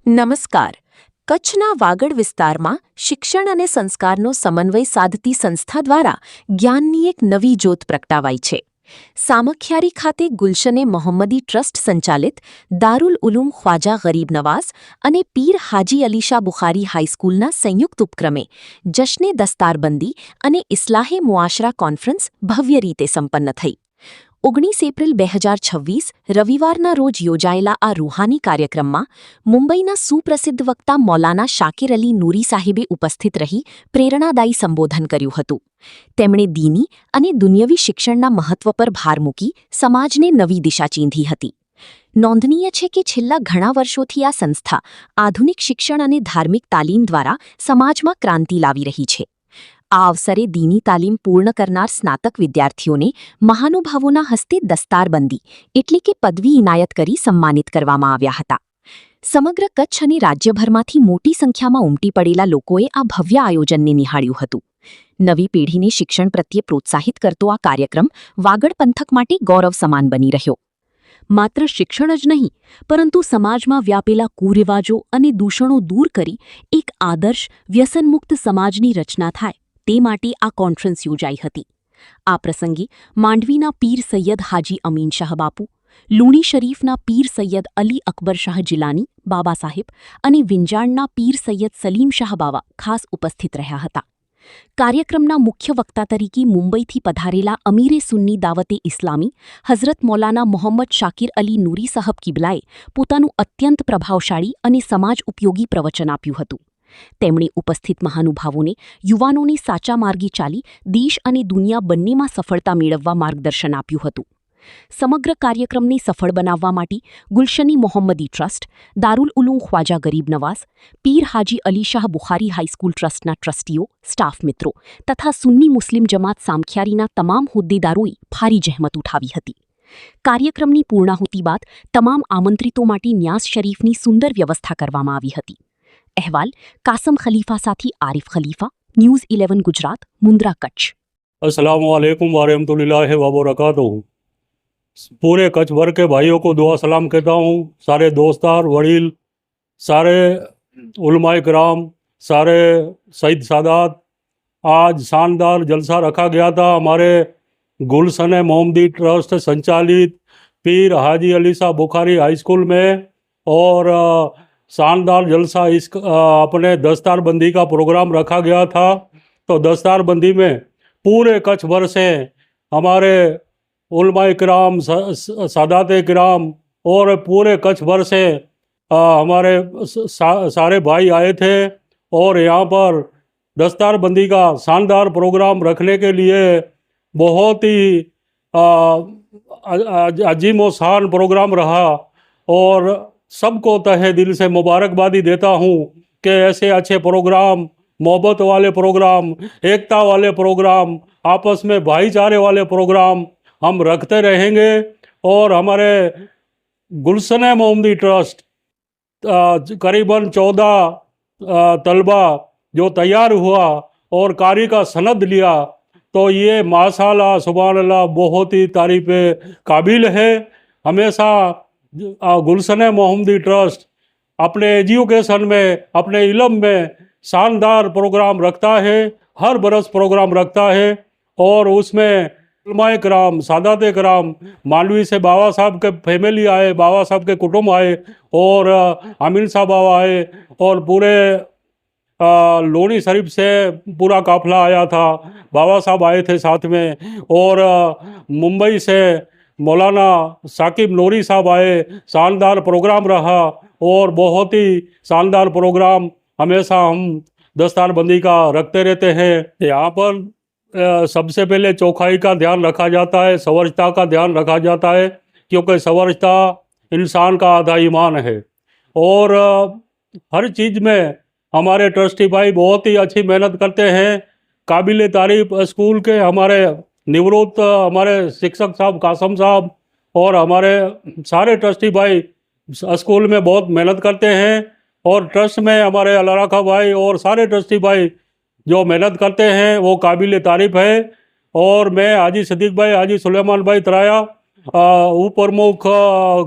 નમસ્કાર. કચ્છના વાગડ વિસ્તારમાં શિક્ષણ અને સંસ્કારનો સમન્વય સાધતી સંસ્થા દ્વારા જ્ઞાનની એક નવી જ્યોત પ્રગટાવાઈ છે. સામખિયારી ખાતે ગુલશને મોહમ્મદી ટ્રસ્ટ સંચાલિત દારુલ ઉલૂમ ખ્વાજા ગરીબ નવાઝ અને પીર હાજી અલીશા બુખારી હાઈસ્કૂલના સંયુક્ત ઉપક્રમે જશ્ને દસ્તારબંધી અને ઇસ્લાહે મુઆશરા કોન્ફરન્સ ભવ્ય રીતે સંપન્ન થઈ. 19 એપ્રિલ 2026 રવિવારના રોજ યોજાયેલા આ રૂહાની કાર્યક્રમમાં મુંબઈના સુપ્રસિદ્ધ વક્તા મૌલાના શાકિર અલી નૂરી સાહેબે ઉપસ્થિત રહી પ્રેરણાદાયી સંબોધન કર્યું હતું. તેમણે દીની અને દુન્યવી શિક્ષણના મહત્વ પર ભાર મૂકી સમાજને નવી દિશા ચીંધી હતી. નોંધનીય છે કે છેલ્લા ઘણા વર્ષોથી આ સંસ્થા આધુનિક શિક્ષણ અને ધાર્મિક તાલીમ દ્વારા સમાજમાં ક્રાંતિ લાવી રહી છે. આ અવસરે દીની તાલીમ પૂર્ણ કરનાર સ્નાતક વિદ્યાર્થીઓને મહાનુભાવોના હસ્તે દસ્તારબંધી એટલે કે પદવી ઇનાયત કરી સન્માનિત કરવામાં આવ્યા હતા. સમગ્ર કચ્છ અને રાજ્યભરમાંથી મોટી સંખ્યામાં ઉમટી પડેલા લોકોએ આ ભવ્ય આયોજનને નિહાળ્યું હતું. નવી પેઢીને શિક્ષણ પ્રત્યે પ્રોત્સાહિત કરતો આ કાર્યક્રમ વાગડ પંથક માટે ગૌરવ સમાન બની રહ્યો. માત્ર શિક્ષણ જ નહીં, પરંતુ સમાજમાં વ્યાપેલા કુરિવાજો અને દૂષણો દૂર કરી એક આદર્શ વ્યસનમુક્ત સમાજની રચના થાય તે માટે આ કોન્ફરન્સ યોજાઈ હતી. આ પ્રસંગે માંડવીના પીર સૈયદ હાજી અમીન શાહ બાપુ, લુણી શરીફના પીર સૈયદ અલી અકબર શાહ જિલાની બાબા સાહેબ અને વિંજાણના પીર સૈયદ સલીમ શાહ બાવા ખાસ ઉપસ્થિત રહ્યા હતા. કાર્યક્રમના મુખ્ય વક્તા તરીકે મુંબઈથી પધારેલા અમીરે સુન્ની દાવતે ઇસ્લામી હઝરત મૌલાના મોહમ્મદ શાકિર અલી નૂરી સાહબ કિબલાએ પોતાનું અત્યંત પ્રભાવશાળી અને સમાજ ઉપયોગી પ્રવચન આપ્યું હતું. તેમણે ઉપસ્થિત મહાનુભાવોને યુવાનોને સાચા માર્ગે ચાલી દેશ અને દુનિયા બંનેમાં સફળતા મેળવવા માર્ગદર્શન આપ્યું હતું. સમગ્ર કાર્યક્રમને સફળ બનાવવા માટે ગુલશની મોહમ્મદી ટ્રસ્ટ, દારુલ ઉલૂમ ખ્વાજા ગરીબ નવાઝ, પીર હાજી અલીશાહ બુખારી હાઈસ્કૂલ ટ્રસ્ટના ટ્રસ્ટીઓ, સ્ટાફ મિત્રો તથા સુન્ની મુસ્લિમ જમાત સામખિયારીના તમામ હોદ્દેદારોએ ભારી જહેમત ઉઠાવી હતી. કાર્યક્રમની પૂર્ણાહુતિ બાદ તમામ આમંત્રિતો માટે ન્યાસ શરીફની સુંદર વ્યવસ્થા કરવામાં આવી હતી. અહેવાલ કાસમ खलीफा साथी आरिफ खलीफा, न्यूज़ 11 गुजरात, मुंद्रा कच्छ. अस्सलाम वालेकुम वरहमतुल्लाहि वबरकातुहू. पूरे कच्छ भर के भाइयों को दुआ सलाम कहता हूँ. सारे दोस्तार वड़ील, सारे उलमाए कराम, सारे सईद सादात, आज शानदार जलसा रखा गया था हमारे गुलशन मोहम्मदी ट्रस्ट संचालित पीर हाजी अलीशा बुखारी हाई स्कूल में. और शानदार जलसा इस अपने दस्तारबंदी का प्रोग्राम रखा गया था. तो दस्तारबंदी में पूरे कच्छ भर से हमारे उलमाए किराम, सादात किराम और पूरे कच्छ भर से हमारे सारे भाई आए थे. और यहाँ पर दस्तारबंदी का शानदार प्रोग्राम रखने के लिए बहुत ही अजीम व शान प्रोग्राम रहा. और सबको तहे दिल से मुबारकबादी देता हूँ कि ऐसे अच्छे प्रोग्राम, मोहब्बत वाले प्रोग्राम, एकता वाले प्रोग्राम, आपस में भाईचारे वाले प्रोग्राम हम रखते रहेंगे. और हमारे गुलशन मोहम्मदी ट्रस्ट करीबन 14 तलबा जो तैयार हुआ और कारी का सनद लिया, तो ये माशाअल्लाह सुभान अल्लाह बहुत ही तारीफ़ काबिल है. हमेशा गुलशन मोहम्मदी ट्रस्ट अपने एजुकेशन में, अपने इल्म में शानदार प्रोग्राम रखता है. हर बरस प्रोग्राम रखता है. और उसमें उलमाए कराम, सादात कराम, मालवी से बाबा साहब के फैमिली आए, बाबा साहब के कुटुंब आए, और अमीन साहब बाबा आए, और पूरे लोनी शरीफ से पूरा काफिला आया था. बाबा साहब आए थे साथ में. और मुंबई से मौलाना साकिब नूरी साहब आए. शानदार प्रोग्राम रहा. और बहुत ही शानदार प्रोग्राम हमेशा हम दस्तारबंदी का रखते रहते हैं. यहाँ पर सबसे पहले चौखाई का ध्यान रखा जाता है, स्वच्छता का ध्यान रखा जाता है, क्योंकि स्वच्छता इंसान का आधा ईमान है. और हर चीज़ में हमारे ट्रस्टी भाई बहुत ही अच्छी मेहनत करते हैं. काबिल तारीफ़ स्कूल के हमारे निवृत्त हमारे शिक्षक साहब कासम साहब और हमारे सारे ट्रस्टी भाई स्कूल में बहुत मेहनत करते हैं. और ट्रस्ट में हमारे अलारखा भाई और सारे ट्रस्टी भाई जो मेहनत करते हैं वो काबिल तारीफ़ है. और मैं हाजी सदीक भाई, हाजी सुलेमान भाई तराया, उप प्रमुख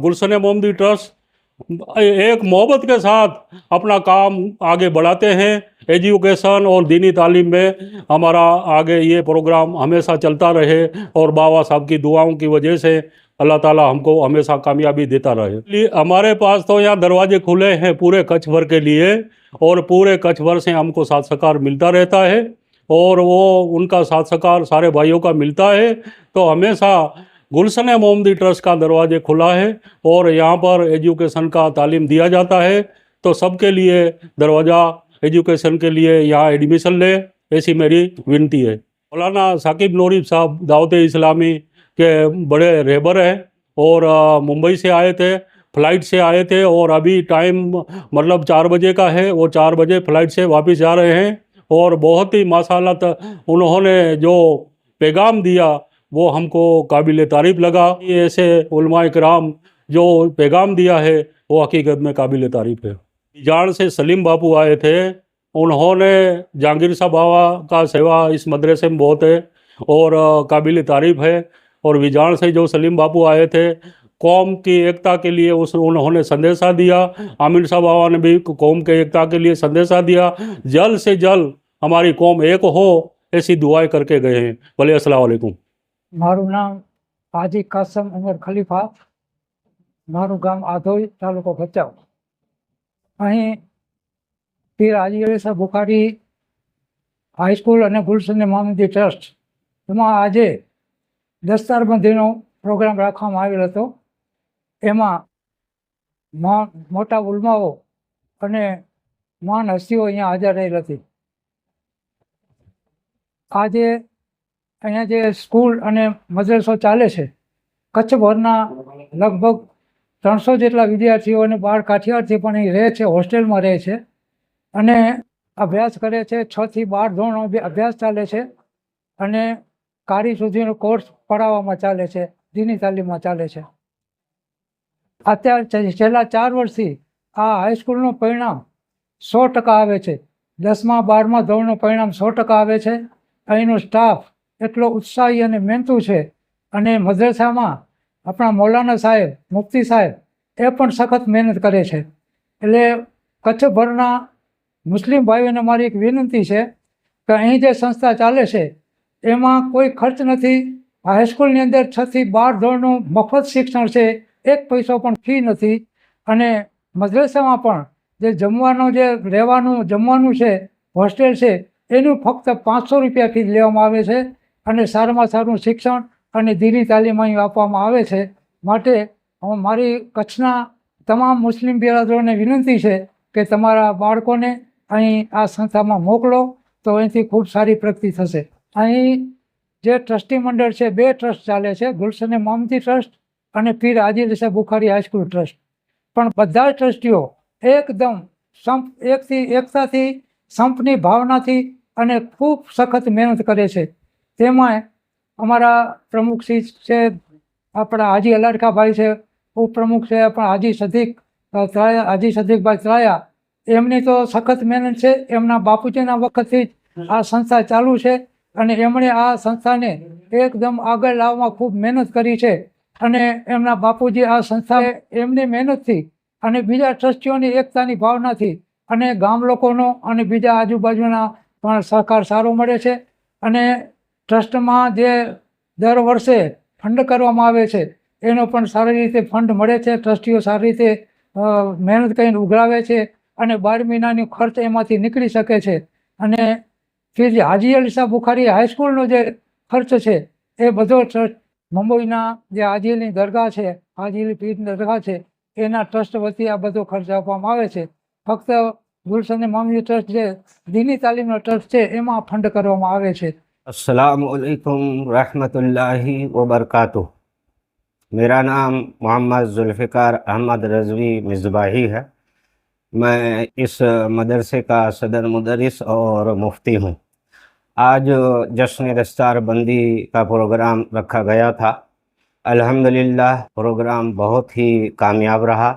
गुलशन मोहम्मदी ट्रस्ट एक मोहब्बत के साथ अपना काम आगे बढ़ाते हैं। एजुकेशन और दीनी तालीम में हमारा आगे ये प्रोग्राम हमेशा चलता रहे और बाबा साहब की दुआओं की वजह से अल्लाह ताला हमको हमेशा कामयाबी देता रहे। इसलिए हमारे पास तो यहाँ दरवाजे खुले हैं पूरे कच्छ भर के लिए, और पूरे कच्छ भर से हमको साथ सहकार मिलता रहता है, और वो उनका साथ सहकार सारे भाइयों का मिलता है। तो हमेशा गुलशन मोहम्मदी ट्रस्ट का दरवाजे खुला है और यहाँ पर एजुकेशन का तालीम दिया जाता है। तो सबके लिए दरवाज़ा एजुकेशन के लिए यहाँ एडमिशन ले, ऐसी मेरी विनती है। मौलाना साकिब नूरी साहब दावत इस्लामी के बड़े रहबर हैं और मुंबई से आए थे, फ़्लाइट से आए थे, और अभी टाइम मतलब 4 बजे का है, वो 4 बजे फ़्लाइट से वापस जा रहे हैं। और बहुत ही माशाल्लाह उन्होंने जो पैगाम दिया वो हमको काबिल तारीफ़ लगा। ये ऐसे उलमा इकराम जो पैगाम दिया है वो हकीकत में काबिल तारीफ़ है। जान से सलीम बापू आए थे, उन्होंने जहांगीर साहब बाबा का सेवा इस मदरसे में बहुत है और काबिल तारीफ़ है। और विजान से जो सलीम बापू आए थे, कौम की एकता के लिए उन्होंने संदेशा दिया। आमिर साहब बाबा ने भी कौम के एकता के लिए संदेशा दिया। जल्द से जल्द हमारी कौम एक हो, ऐसी दुआएं करके गए हैं। भले अस्सलाम वालेकुम। મારું નામ હાજી કાસમ ઉમર ખલીફા, મારું ગામ આધોઈ, તાલુકો ભચાઉ। અહીં પીર હાજી અલીસા બુખારી હાઈસ્કૂલ અને ગુલશન મોહમ્મદી ટ્રસ્ટ એમાં આજે દસ્તારબંધીનો પ્રોગ્રામ રાખવામાં આવેલ હતો। એમાં મોટા ઉલમાઓ અને મહાન હસ્તીઓ અહીંયા હાજર રહેલ હતી। આજે અહીંયા જે સ્કૂલ અને મદ્રસો ચાલે છે, કચ્છભરના લગભગ 300 જેટલા વિદ્યાર્થીઓ અને 12 કાઠિયાવાડથી પણ અહીં રહે છે, હોસ્ટેલમાં રહે છે અને અભ્યાસ કરે છે। 6 થી 12 ધોરણનો અભ્યાસ ચાલે છે અને કારી સુધીનો કોર્સ પઢાવવામાં ચાલે છે, દીની તાલીમમાં ચાલે છે। અત્યારે છેલ્લા 4 વર્ષથી આ હાઈસ્કૂલનું પરિણામ 100% આવે છે। 10મા 12મા ધોરણનું પરિણામ 100% આવે છે। અહીંનો સ્ટાફ એટલો ઉત્સાહી અને મહેનતુ છે અને મદ્રસામાં આપણા મૌલાના સાહેબ, મુફ્તી સાહેબ એ પણ સખત મહેનત કરે છે। એટલે કચ્છભરના મુસ્લિમ ભાઈઓને મારી એક વિનંતી છે કે અહીં જે સંસ્થા ચાલે છે એમાં કોઈ ખર્ચ નથી। હાઈસ્કૂલની અંદર 6 થી 12 ધોરણનું મફત શિક્ષણ છે, 1 પૈસો પણ ફી નથી। અને મદ્રસામાં પણ જે જમવાનું, જે રહેવાનું જમવાનું છે, હોસ્ટેલ છે, એનું ફક્ત 500 રૂપિયા ફી લેવામાં આવે છે અને સારામાં સારું શિક્ષણ અને દીની તાલીમ અહીં આપવામાં આવે છે। માટે મારી કચ્છના તમામ મુસ્લિમ બિરાદરોને વિનંતી છે કે તમારા બાળકોને અહીં આ સંસ્થામાં મોકલો તો અહીંથી ખૂબ સારી પ્રગતિ થશે। અહીં જે ટ્રસ્ટી મંડળ છે, 2 ટ્રસ્ટ ચાલે છે, ગુલશન મોહમ્મદી ટ્રસ્ટ અને પીર હાજી અલીસા બુખારી હાઈસ્કૂલ ટ્રસ્ટ। પણ બધા ટ્રસ્ટીઓ એકદમ એકતાથી, સંપની ભાવનાથી અને ખૂબ સખત મહેનત કરે છે। તેમાં અમારા પ્રમુખ શ્રી છે આપણા હાજી અલારકાભાઈ છે, ઉપપ્રમુખ છે આપણા હાજી સદીકભાઈ ત્રાયા, એમની તો સખત મહેનત છે। એમના બાપુજીના વખતથી જ આ સંસ્થા ચાલુ છે અને એમણે આ સંસ્થાને એકદમ આગળ લાવવામાં ખૂબ મહેનત કરી છે અને એમના બાપુજી આ સંસ્થાએ એમની મહેનતથી અને બીજા ટ્રસ્ટીઓની એકતાની ભાવનાથી અને ગામ લોકોનો અને બીજા આજુબાજુના પણ સહકાર સારો મળે છે। અને ટ્રસ્ટમાં જે દર વર્ષે ફંડ કરવામાં આવે છે એનો પણ સારી રીતે ફંડ મળે છે। ટ્રસ્ટીઓ સારી રીતે મહેનત કરીને ઉઘરાવે છે અને 12 મહિનાનો ખર્ચ એમાંથી નીકળી શકે છે। અને ફીર હાજી અલીસા બુખારી હાઈસ્કૂલનો જે ખર્ચ છે એ બધો ટ્રસ્ટ મુંબઈના જે હાજી અલી દરગાહ છે, હાજી અલી પીરની દરગાહ છે, એના ટ્રસ્ટ વતી આ બધો ખર્ચ આપવામાં આવે છે। ફક્ત ગુલશન મોહમ્મદી ટ્રસ્ટ જે દીની તાલીમનો ટ્રસ્ટ છે એમાં ફંડ કરવામાં આવે છે। अस्सलाम वालेकुम रहमतुल्लाहि व बरकातुहू। मेरा नाम मोहम्मद जुल्फ़िकार अहमद रज़वी मिसबाही है। मैं इस मदरसे का सदर मुदरिस और मुफ्ती हूँ। आज जश्न दस्तारबंदी का प्रोग्राम रखा गया था। अल्हम्दुलिल्लाह प्रोग्राम बहुत ही कामयाब रहा।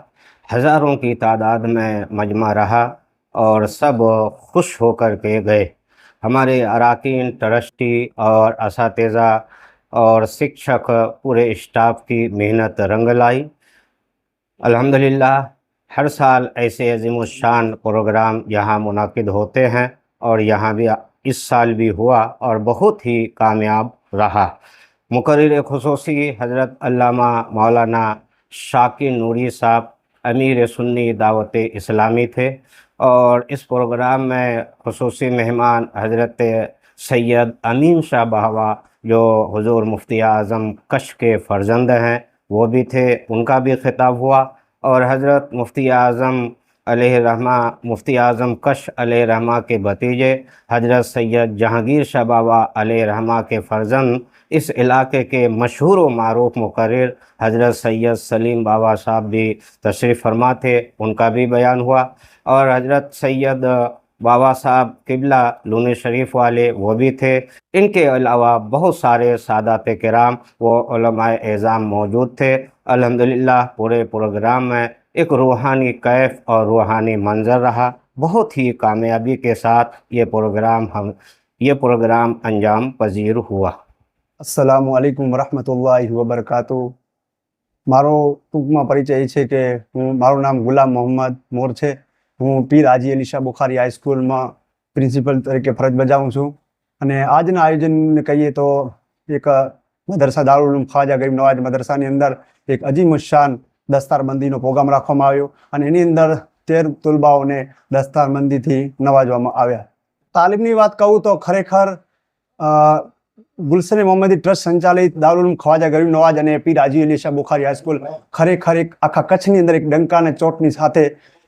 हज़ारों की तादाद में मजमा रहा और सब खुश होकर के गए। हमारे अराकीन, ट्रस्टी और असातिज़ा और शिक्षक पूरे स्टाफ की मेहनत रंग लाई। अल्हम्दुलिल्लाह हर साल ऐसे अजीमुशान प्रोग्राम यहाँ मुनाकिद होते हैं और यहाँ भी इस साल भी हुआ और बहुत ही कामयाब रहा। मुकर्रिर खुसूसी हज़रत अल्लामा मौलाना शाकिर नूरी साहब अमीर सुन्नी दावत इस्लामी थे और इस प्रोग्राम में खुसूसी मेहमान हज़रत सैयद अमीन शाह बहवा जो हुजूर मुफ्ती आज़म कश के फ़र्जंद हैं वो भी थे, उनका भी खिताब हुआ। और हज़रत मुफ्ती आज़म अलैहिर्रहमा मुफ्ती आज़म कश अलैहिर्रहमा के भतीजे हज़रत सैयद जहांगीर शाह बाबा अलैहिर्रहमा के फ़र्जंद इस इलाके के मशहूर व मारूफ मुकर्रिर हज़रत सैयद सलीम बाबा साहब भी तशरीफ़ फरमा थे, उनका भी बयान हुआ। और हज़रत सैयद बाबा साहब किबला लूनी शरीफ वाले वो भी थे। इनके अलावा बहुत सारे सादात किराम व उलमाए एज़ाम मौजूद थे। अल्हम्दुलिल्लाह पूरे प्रोग्राम में एक रूहानी कैफ और रूहानी मंजर रहा। बहुत ही कामयाबी के साथ ये प्रोग्राम अंजाम पजीर हुआ। अस्सलामु अलैकुम वरहमतुल्लाहि वबरकातुहू। मारो टूंकમાં પરિચય એ છે કે મારું નામ ગુલામ મોહમ્મદ મોર છે। હું પીર હાજી અલી શાહ બુખારી હાઈસ્કૂલમાં પ્રિન્સિપલ તરીકે ફરજ બજાવું છું અને આજના આયોજનને કહીએ તો એક મદરસા દારુલ ઉલૂમ ખ્વાજા ગરીબ નવાજ મદરસાની અંદર એક અજીમુશાન દસ્તારબંધીનો પ્રોગ્રામ રાખવામાં આવ્યો અને એની અંદર 13 તલબાઓને દસ્તારબંધીથી નવાજવામાં આવ્યા। તાલીમની વાત કહું તો ખરેખર ગુલશન મોહમ્મદી ટ્રસ્ટ સંચાલિત દારુલ ઉલૂમ ખ્વાજા ગરીબ નવાજ અને પીર હાજી અલી શાહ બુખારી હાઈસ્કૂલ ખરેખર એક આખા કચ્છની અંદર એક ડંકા અને ચોટની સાથે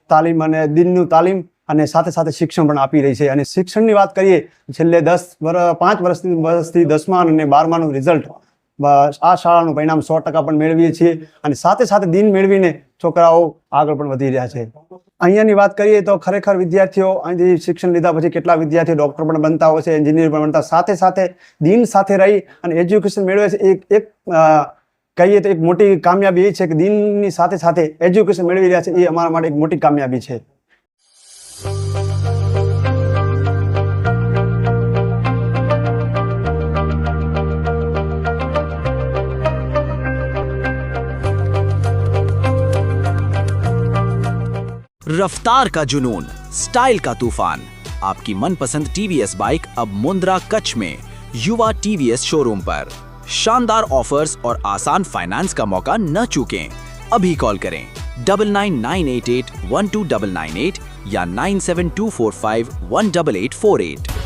તાલીમ અને દિનનું તાલીમ અને સાથે સાથે શિક્ષણ પણ આપી રહી છે। અને શિક્ષણની વાત કરીએ છેલ્લે 5 વર્ષથી 10મા અને 12માનું રિઝલ્ટ આ શાળાનું પરિણામ 100% પણ મેળવીએ છીએ અને સાથે સાથે દિન મેળવીને છોકરાઓ આગળ પણ વધી રહ્યા છે। અહીંયાની વાત કરીએ તો ખરેખર વિદ્યાર્થીઓ અહીંથી શિક્ષણ લીધા પછી કેટલા વિદ્યાર્થીઓ ડૉક્ટર પણ બનતા હોય છે, એન્જિનિયર પણ બનતા, સાથે સાથે દિન સાથે રહી અને એજ્યુકેશન મેળવે છે। એક કહીએ તો એક મોટી કામયાબી એ છે કે દિનની સાથે સાથે એજ્યુકેશન મેળવી રહ્યા છે, એ અમારા માટે એક મોટી કામયાબી છે। रफ्तार का जुनून, स्टाइल का तूफान। आपकी मनपसंद टीवीएस बाइक अब मुंद्रा कच्छ में युवा टीवीएस शोरूम पर। शानदार ऑफर्स और आसान फाइनेंस का मौका न चूकें। अभी कॉल करें 9998812998 या 9724518848।